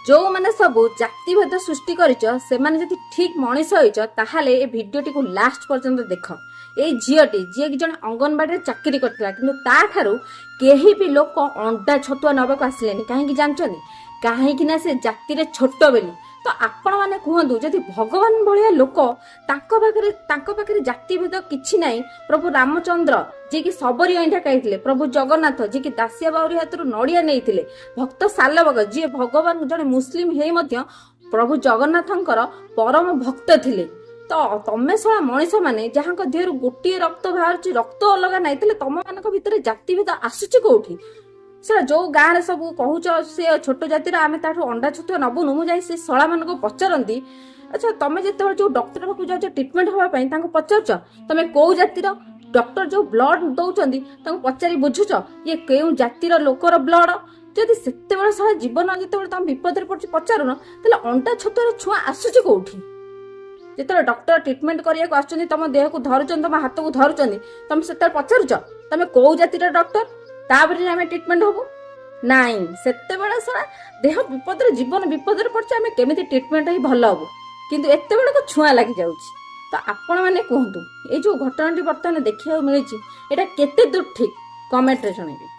जो मैंने सब जातिभेद सृष्टि कर ठीक मनीष होले ए भिडटी को लास्ट पर्यंत देख ये झीटी जी कि जन अंगनवाड़ी चाकरी करता कि भी लोक अंडा छतुआ नवाक आसिले कहीं जानते कहीं से जाति छोट बेली तो आपण मैंने कहतु जदि भगवान भाया लोक पाखे जातिभेद कि ना प्रभु रामचंद्र जी की सबरी अईठा खाई प्रभु जगन्नाथ जी की दासिया बाउरी हाथ नड़िया नहीं भक्त सालबग जी भगवान जड़े मुस्लिम है प्रभु जगन्नाथंकर परम भक्त थिले तो तमें शला मनीष मैंने जहाँ देहर गोटे रक्त बाहर रक्त अलग नहीं तुम मान भर जातिभेद आसूची कौटी से जो गाँव सब कहूच से छोट जातिर आम अंडा छतुआ नबुनु मुझे से शला मान पचारती अच्छा तुम जो जो डॉक्टर पाक जाओ ट्रिटमेंट हाँपाई पचार तुम कौ जातिर डॉक्टर जो ब्लड दौरान पचारि बुझुच ये क्यों जातिर लोकर ब्लड जदि से सारा जीवन जो तुम विपद पड़े पचारुन तो अंडा छतुआर छुआ आसूची कौटी जो डॉक्टर ट्रिटमेंट करने तुम देह को धरुचन तुम हाथ को धरुचन तुम से पचारुच तुम कौ जातिर डॉक्टर तापर आम ट्रिटमेंट हबू नाई से सारा देह विपद जीवन विपद पड़े आम केमी ट्रिटमेंट ही भल हबू किंतु एत बड़ा छुआ लगी जाऊँगी तो आपण मैंने कहतु ये जो घटना बर्तमान देखा मिली यहाँ केते दूर ठीक कमेंट रे जणाइबे।